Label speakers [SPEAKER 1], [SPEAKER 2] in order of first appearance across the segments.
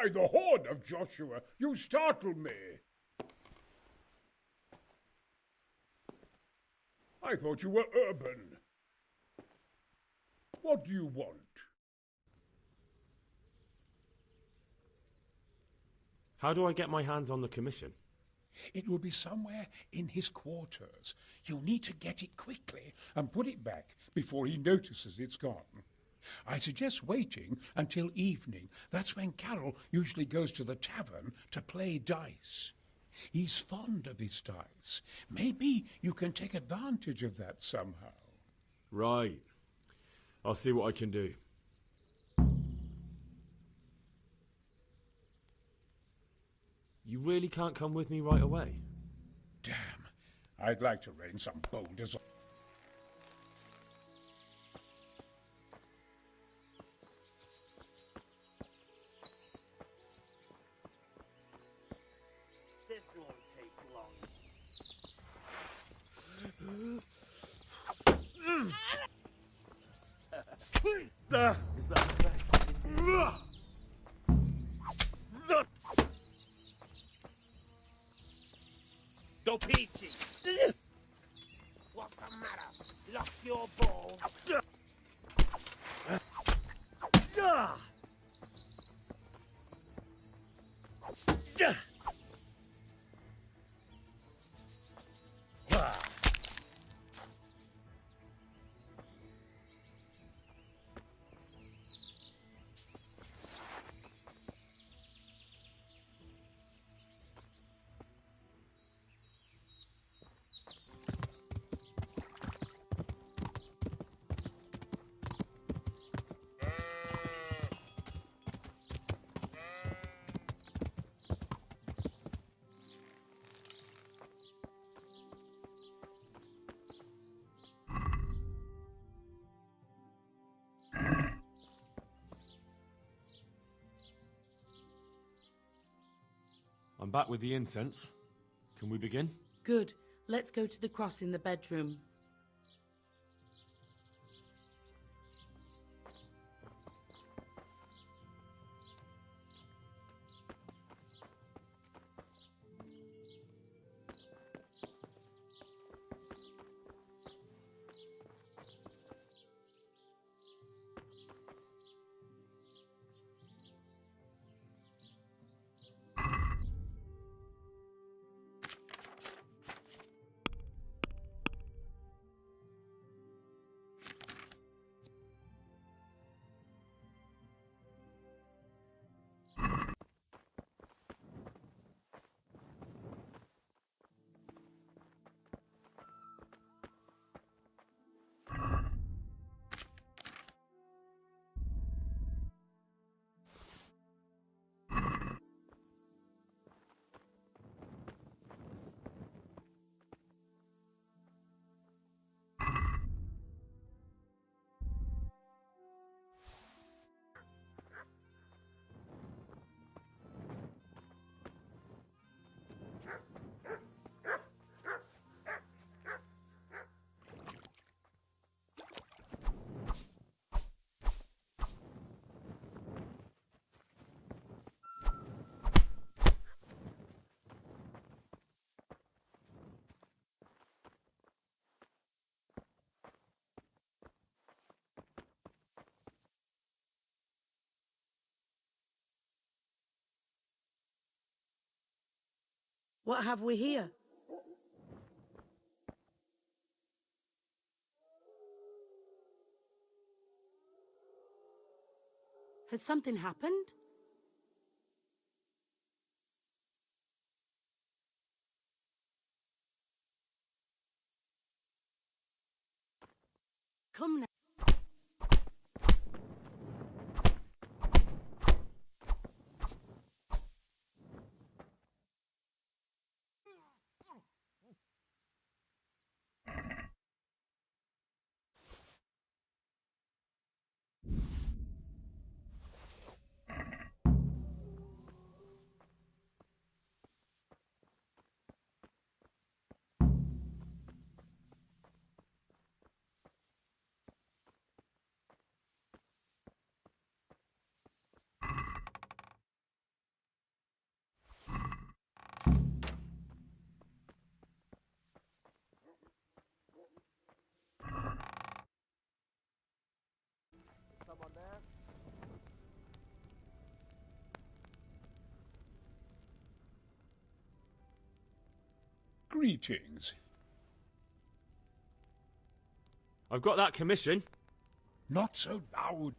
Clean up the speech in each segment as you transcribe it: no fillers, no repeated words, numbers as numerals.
[SPEAKER 1] By the horn of Joshua, you startle me. I thought you were urban. What do you want?
[SPEAKER 2] How do I get my hands on the commission?
[SPEAKER 1] It will be somewhere in his quarters. You'll need to get it quickly and put it back before he notices it's gone. I suggest waiting until evening. That's when Carol usually goes to the tavern to play dice. He's fond of his dice. Maybe you can take advantage of that somehow.
[SPEAKER 2] Right. I'll see what I can do. You really can't come with me right away?
[SPEAKER 1] Damn, I'd like to rain some boulders on...
[SPEAKER 3] This won't take long. Go peachy! What's the matter? Lost your balls?
[SPEAKER 2] I'm back with the incense. Can we begin?
[SPEAKER 4] Good. Let's go to the cross in the bedroom. What have we here? Has something happened? Come now.
[SPEAKER 1] Greetings.
[SPEAKER 2] I've got that commission.
[SPEAKER 1] Not so loud.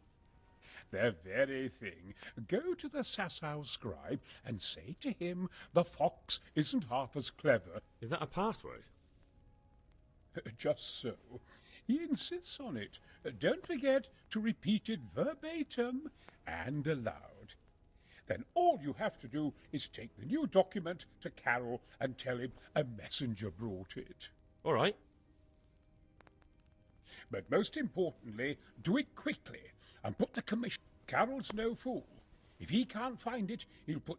[SPEAKER 1] The very thing. Go to the Sasau scribe and say to him the fox isn't half as clever.
[SPEAKER 2] Is that a password?
[SPEAKER 1] Just so. He insists on it. Don't forget to repeat it verbatim and aloud. Then all you have to do is take the new document to Carol and tell him a messenger brought it.
[SPEAKER 2] All right.
[SPEAKER 1] But most importantly, do it quickly and put the commission. Carol's no fool. If he can't find it, he'll put...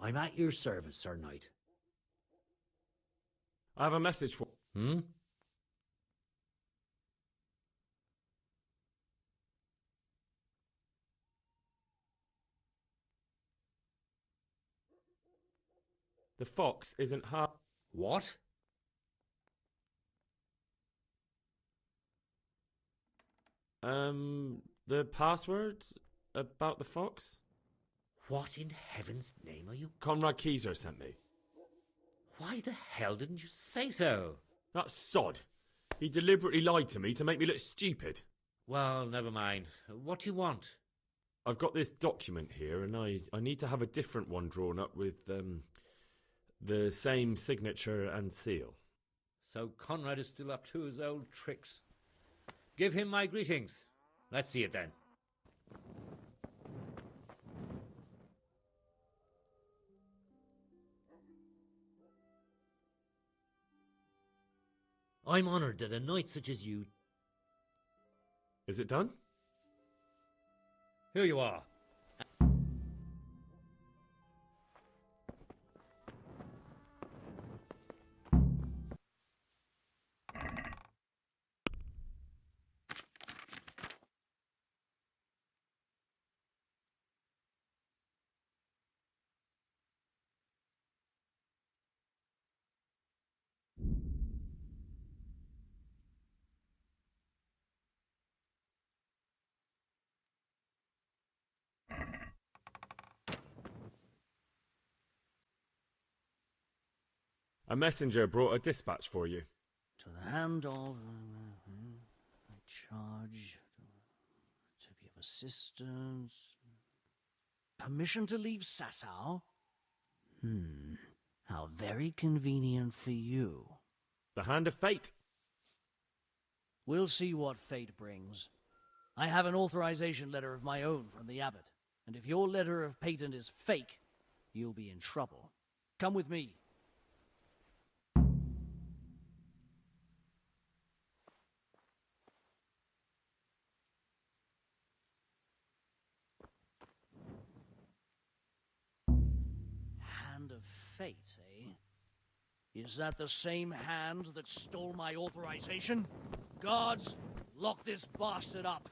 [SPEAKER 5] I'm at your service, Sir Knight.
[SPEAKER 2] I have a message for... The fox isn't half...
[SPEAKER 5] What?
[SPEAKER 2] The password about the fox?
[SPEAKER 5] What in heaven's name are you...
[SPEAKER 2] Conrad Keyser sent me.
[SPEAKER 5] Why the hell didn't you say so?
[SPEAKER 2] That sod. He deliberately lied to me to make me look stupid.
[SPEAKER 5] Well, never mind. What do you want?
[SPEAKER 2] I've got this document here, and I need to have a different one drawn up with the same signature and seal.
[SPEAKER 5] So Conrad is still up to his old tricks. Give him my greetings. Let's see it then. I'm honoured that a knight such as you...
[SPEAKER 2] Is it done?
[SPEAKER 5] Here you are.
[SPEAKER 2] A messenger brought a dispatch for you.
[SPEAKER 6] To the hand of I charge to be of assistance. Permission to leave Sasau? How very convenient for you.
[SPEAKER 2] The hand of fate.
[SPEAKER 6] We'll see what fate brings. I have an authorization letter of my own from the abbot, and if your letter of patent is fake, you'll be in trouble. Come with me. Hand of fate, eh? Is that the same hand that stole my authorization? Guards, lock this bastard up.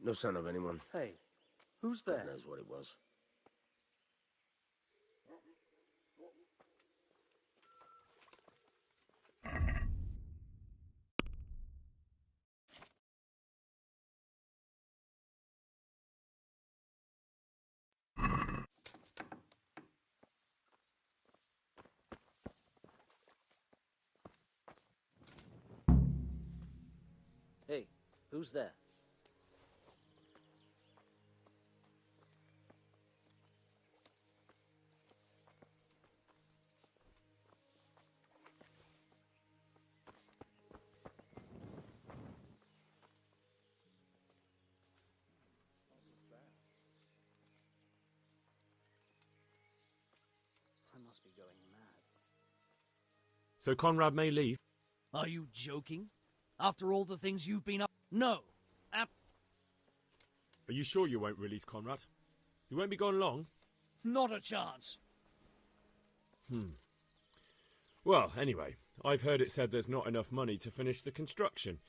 [SPEAKER 7] No sign of anyone.
[SPEAKER 8] Hey, who's
[SPEAKER 7] God
[SPEAKER 8] there?
[SPEAKER 7] knows what it was.
[SPEAKER 8] Hey, who's there? I must be going mad.
[SPEAKER 2] So Conrad may leave.
[SPEAKER 6] Are you joking? After all the things you've been up... No!
[SPEAKER 2] Are you sure you won't release Conrad? He won't be gone long.
[SPEAKER 6] Not a chance.
[SPEAKER 2] Well, anyway, I've heard it said there's not enough money to finish the construction.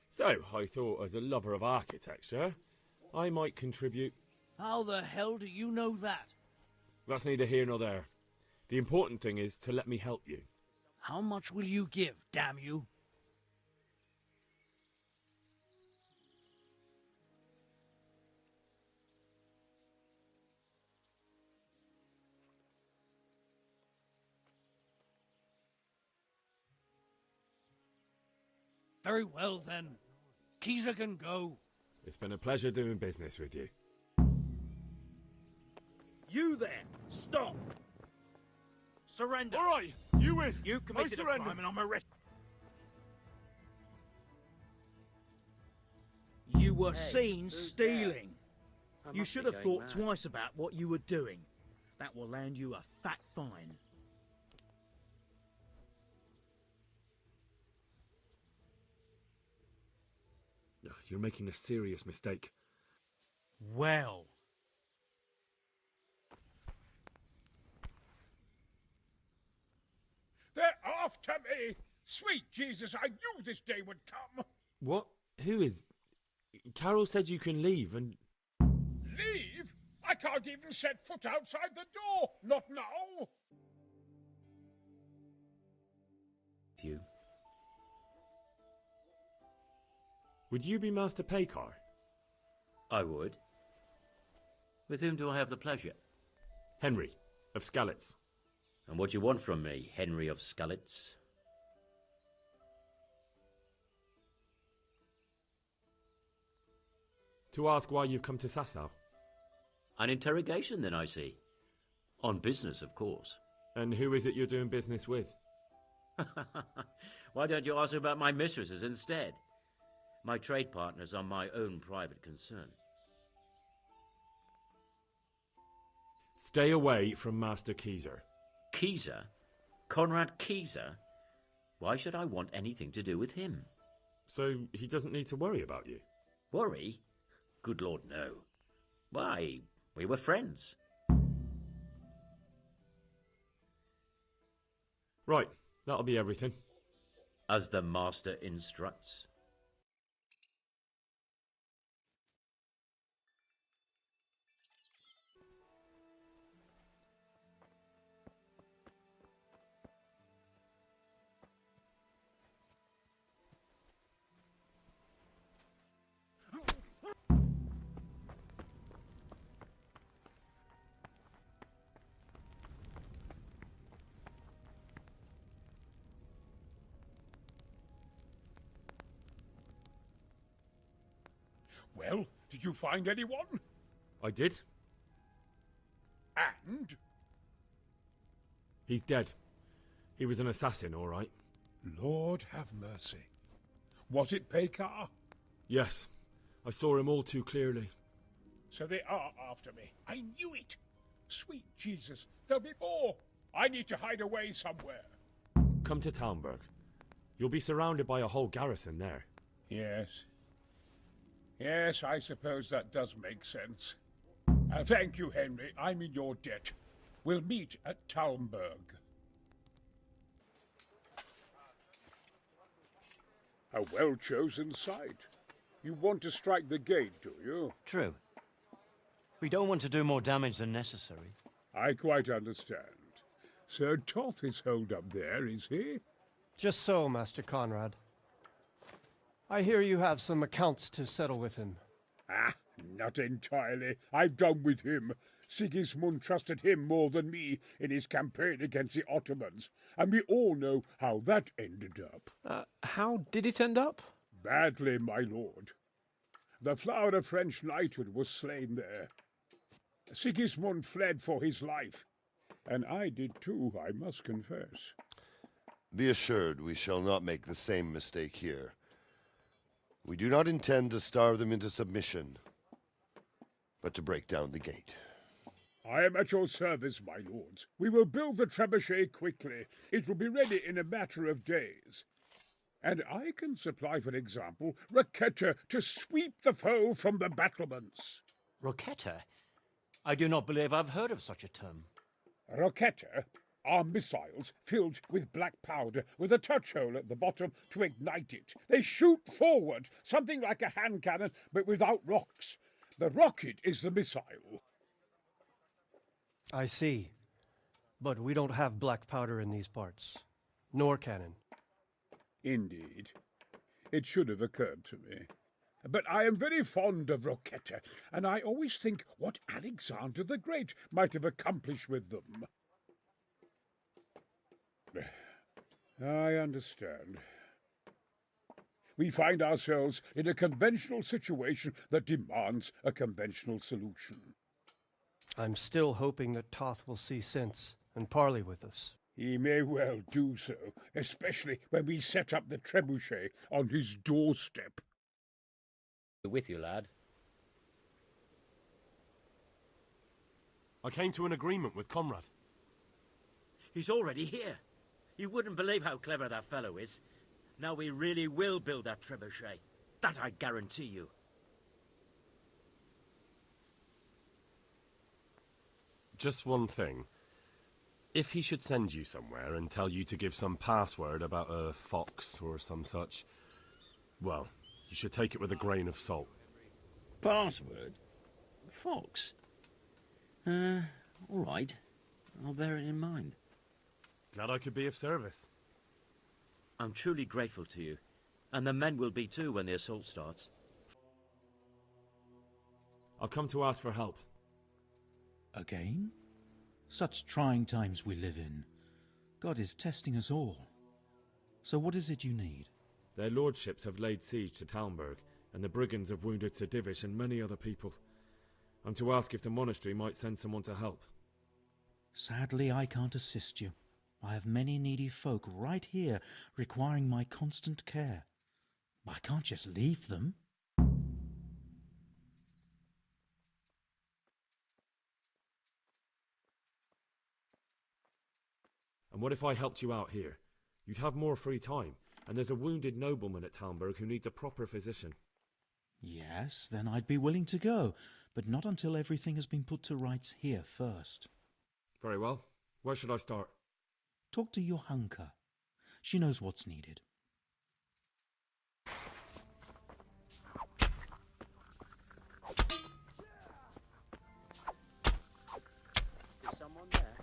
[SPEAKER 2] So, I thought as a lover of architecture, I might contribute.
[SPEAKER 6] How the hell do you know that?
[SPEAKER 2] That's neither here nor there. The important thing is to let me help you.
[SPEAKER 6] How much will you give, damn you? Very well, then. Keezer can go.
[SPEAKER 2] It's been a pleasure doing business with you.
[SPEAKER 9] You there! Stop! Surrender!
[SPEAKER 1] All right, you win.
[SPEAKER 9] You've committed a crime and I'm arrested. You were seen stealing. You should have thought twice about what you were doing. That will land you a fat fine.
[SPEAKER 2] You're making a serious mistake.
[SPEAKER 9] Well.
[SPEAKER 1] They're after me! Sweet Jesus, I knew this day would come!
[SPEAKER 2] What? Who is... Carol said you can leave and...
[SPEAKER 1] Leave? I can't even set foot outside the door! Not now!
[SPEAKER 5] You.
[SPEAKER 2] Would you be Master Paykar?
[SPEAKER 5] I would. With whom do I have the pleasure?
[SPEAKER 2] Henry, of Skalitz.
[SPEAKER 5] And what do you want from me, Henry of Skalitz?
[SPEAKER 2] To ask why you've come to Sasau.
[SPEAKER 5] An interrogation, then, I see. On business, of course.
[SPEAKER 2] And who is it you're doing business with?
[SPEAKER 5] Why don't you ask about my mistresses instead? My trade partners are my own private concern.
[SPEAKER 2] Stay away from Master Keezer.
[SPEAKER 5] Keezer? Conrad Keezer? Why should I want anything to do with him?
[SPEAKER 2] So he doesn't need to worry about you?
[SPEAKER 5] Worry? Good Lord, no. Why, we were friends.
[SPEAKER 2] Right, that'll be everything.
[SPEAKER 5] As the master instructs.
[SPEAKER 1] Well, did you find anyone?
[SPEAKER 2] I did.
[SPEAKER 1] And?
[SPEAKER 2] He's dead. He was an assassin, all right.
[SPEAKER 1] Lord have mercy. Was it Paykar?
[SPEAKER 2] Yes. I saw him all too clearly.
[SPEAKER 1] So they are after me. I knew it. Sweet Jesus, there'll be more. I need to hide away somewhere.
[SPEAKER 2] Come to Talmberg. You'll be surrounded by a whole garrison there.
[SPEAKER 1] Yes. Yes, I suppose that does make sense. Thank you, Henry. I'm in your debt. We'll meet at Talmberg. A well-chosen site. You want to strike the gate, do you?
[SPEAKER 7] True. We don't want to do more damage than necessary.
[SPEAKER 1] I quite understand. Sir Toth is holed up there, is he?
[SPEAKER 10] Just so, Master Conrad. I hear you have some accounts to settle with him.
[SPEAKER 1] Ah, not entirely. I've done with him. Sigismund trusted him more than me in his campaign against the Ottomans, and we all know how that ended up.
[SPEAKER 10] How did it end up?
[SPEAKER 1] Badly, my lord. The flower of French knighthood was slain there. Sigismund fled for his life, and I did too, I must confess.
[SPEAKER 11] Be assured we shall not make the same mistake here. We do not intend to starve them into submission, but to break down the gate.
[SPEAKER 1] I am at your service, my lords. We will build the trebuchet quickly. It will be ready in a matter of days. And I can supply, for example, Roquetta to sweep the foe from the battlements.
[SPEAKER 7] Roquetta? I do not believe I've heard of such a term.
[SPEAKER 1] Roquetta are missiles filled with black powder with a touch hole at the bottom to ignite it. They shoot forward, something like a hand cannon, but without rocks. The rocket is the missile.
[SPEAKER 10] I see. But we don't have black powder in these parts. Nor cannon.
[SPEAKER 1] Indeed. It should have occurred to me. But I am very fond of Roquetta, and I always think what Alexander the Great might have accomplished with them. I understand. We find ourselves in a conventional situation that demands a conventional solution.
[SPEAKER 10] I'm still hoping that Toth will see sense and parley with us.
[SPEAKER 1] He may well do so, especially when we set up the trebuchet on his doorstep.
[SPEAKER 5] With you, lad.
[SPEAKER 2] I came to an agreement with Conrad.
[SPEAKER 5] He's already here. You wouldn't believe how clever that fellow is. Now we really will build that trebuchet. That I guarantee you.
[SPEAKER 2] Just one thing. If he should send you somewhere and tell you to give some password about a fox or some such, well, you should take it with a grain of salt.
[SPEAKER 12] Password? Fox? All right. I'll bear it in mind.
[SPEAKER 2] Glad I could be of service.
[SPEAKER 5] I'm truly grateful to you. And the men will be too when the assault starts.
[SPEAKER 2] I've come to ask for help.
[SPEAKER 13] Again? Such trying times we live in. God is testing us all. So what is it you need?
[SPEAKER 2] Their lordships have laid siege to Talmberg, and the brigands have wounded Sir Divish and many other people. I'm to ask if the monastery might send someone to help.
[SPEAKER 13] Sadly, I can't assist you. I have many needy folk right here requiring my constant care. I can't just leave them.
[SPEAKER 2] And what if I helped you out here? You'd have more free time, and there's a wounded nobleman at Talmberg who needs a proper physician.
[SPEAKER 13] Yes, then I'd be willing to go, but not until everything has been put to rights here first.
[SPEAKER 2] Very well. Where should I start?
[SPEAKER 13] Talk to your hunker. She knows what's needed.
[SPEAKER 8] Is someone there?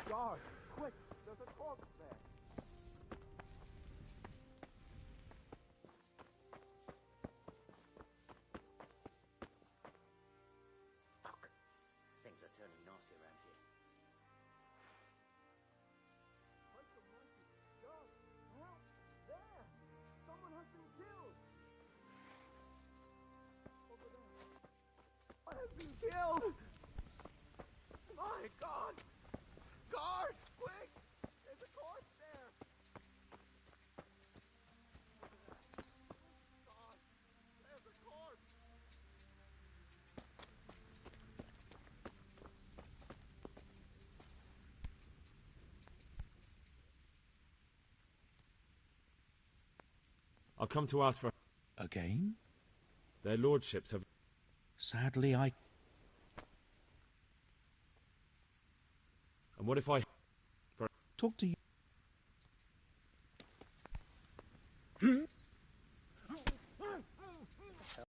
[SPEAKER 3] Guard, quick! There's a corpse there!
[SPEAKER 8] Fuck. Things are turning nasty around here.
[SPEAKER 3] Help! There! Someone has been killed! Over there. I have been killed! My God! Guards, quick! There's a corpse there! God, there's a corpse!
[SPEAKER 2] I've come to ask for...
[SPEAKER 13] Again?
[SPEAKER 2] Their lordships have...
[SPEAKER 13] Sadly, I...
[SPEAKER 2] And what if I...
[SPEAKER 13] Talk to you.